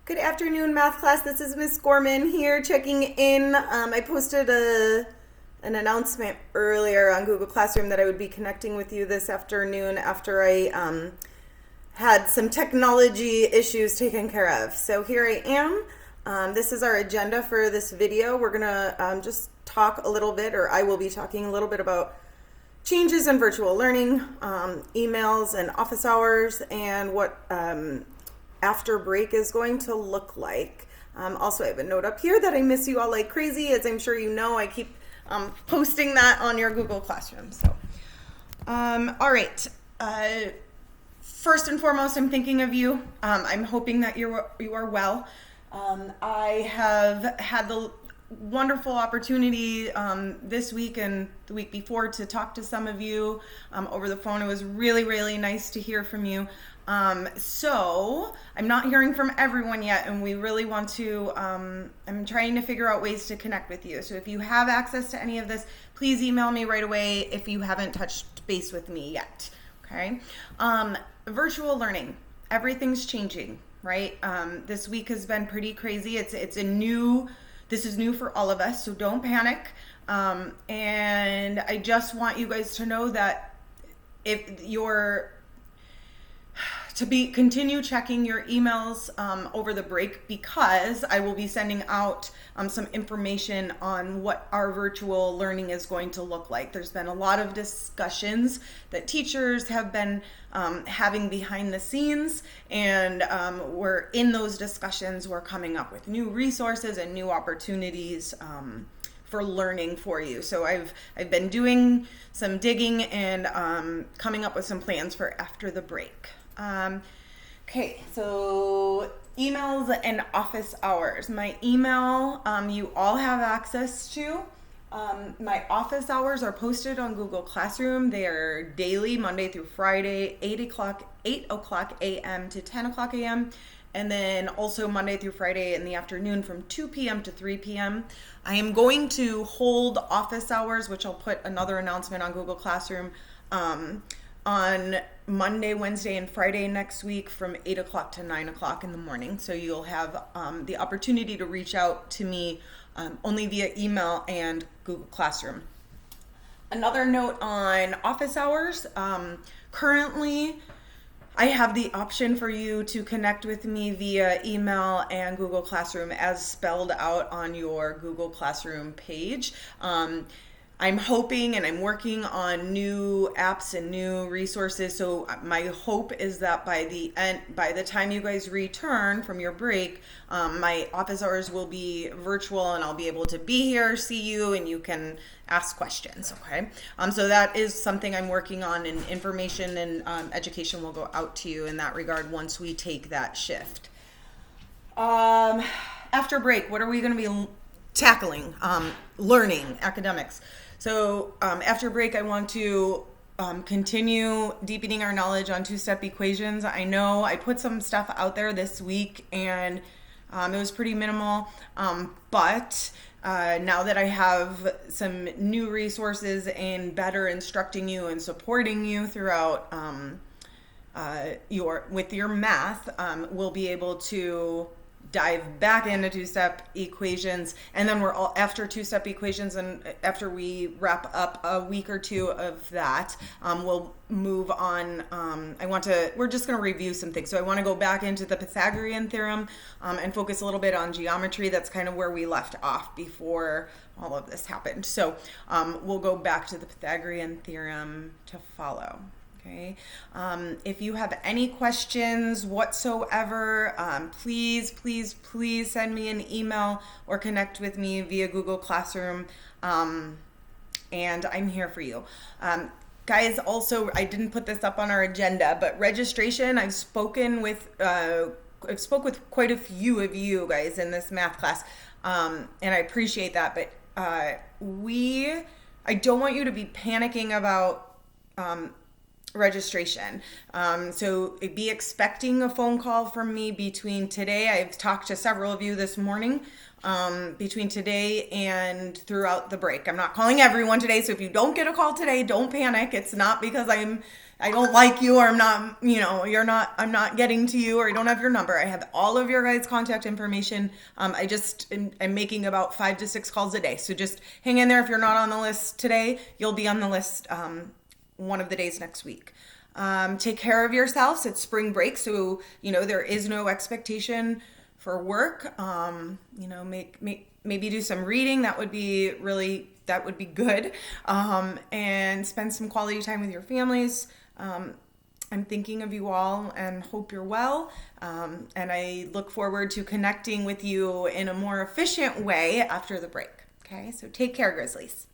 Good afternoon, math class. This is Miss Gorman here checking in. I posted an announcement earlier on Google Classroom that I would be connecting with you this afternoon after I had some technology issues taken care of. So here I am. This is our agenda for this video. We're going to just talk a little bit, or I will be talking a little bit about changes in virtual learning, emails and office hours, and what after break is going to look like. Also, I have a note up here that I miss you all like crazy. As I'm sure you know, I keep posting that on your Google Classroom. So, all right. First and foremost, I'm thinking of you. I'm hoping that you are well. I have had the wonderful opportunity this week and the week before to talk to some of you over the phone. It was really, really nice to hear from you. So I'm not hearing from everyone yet, and we really want to, I'm trying to figure out ways to connect with you. So if you have access to any of this, please email me right away if you haven't touched base with me yet, okay? Virtual learning, everything's changing, right? This week has been pretty crazy. This is new for all of us, so don't panic. And I just want you guys to know that if you're continue checking your emails over the break, because I will be sending out some information on what our virtual learning is going to look like. There's been a lot of discussions that teachers have been having behind the scenes, and we're in those discussions. We're coming up with new resources and new opportunities for learning for you. So I've been doing some digging and coming up with some plans for after the break. Okay, so emails and office hours. My email, you all have access to. My office hours are posted on Google Classroom. They are daily, Monday through Friday, 8 o'clock a.m. to 10 o'clock a.m. And then also Monday through Friday in the afternoon from 2 p.m. to 3 p.m. I am going to hold office hours, which I'll put another announcement on Google Classroom, on Monday, Wednesday, and Friday next week from 8 o'clock to 9 o'clock in the morning. So you'll have the opportunity to reach out to me only via email and Google Classroom. Another note on office hours. Currently, I have the option for you to connect with me via email and Google Classroom as spelled out on your Google Classroom page. I'm hoping and I'm working on new apps and new resources. So my hope is that by the time you guys return from your break, my office hours will be virtual and I'll be able to be here, see you, and you can ask questions, okay? So that is something I'm working on, and information and education will go out to you in that regard once we take that shift. After break, what are we going to be tackling? Learning, academics. So after break, I want to continue deepening our knowledge on two-step equations. I know I put some stuff out there this week and it was pretty minimal, but now that I have some new resources and better instructing you and supporting you throughout with your math, we'll be able to dive back into two-step equations, and then after two-step equations, and after we wrap up a week or two of that, we'll move on. We're just going to review some things. So I want to go back into the Pythagorean theorem and focus a little bit on geometry. That's kind of where we left off before all of this happened. So we'll go back to the Pythagorean theorem to follow. Okay. If you have any questions whatsoever, please send me an email or connect with me via Google Classroom, and I'm here for you. Guys, also, I didn't put this up on our agenda, but registration, I spoke with quite a few of you guys in this math class, and I appreciate that, but I don't want you to be panicking about registration. So be expecting a phone call from me between today. I've talked to several of you this morning, between today and throughout the break. I'm not calling everyone today, so if you don't get a call today, don't panic. It's not because I'm I don't like you, or I'm not, I'm not getting to you, or I don't have your number. I have all of your guys' contact information. I'm making about 5 to 6 calls a day. So just hang in there. If you're not on the list today, you'll be on the list one of the days next week. Take care of yourselves. It's spring break, so there is no expectation for work. Maybe do some reading. That would be good. And spend some quality time with your families. I'm thinking of you all and hope you're well. And I look forward to connecting with you in a more efficient way after the break. Okay, so take care, Grizzlies.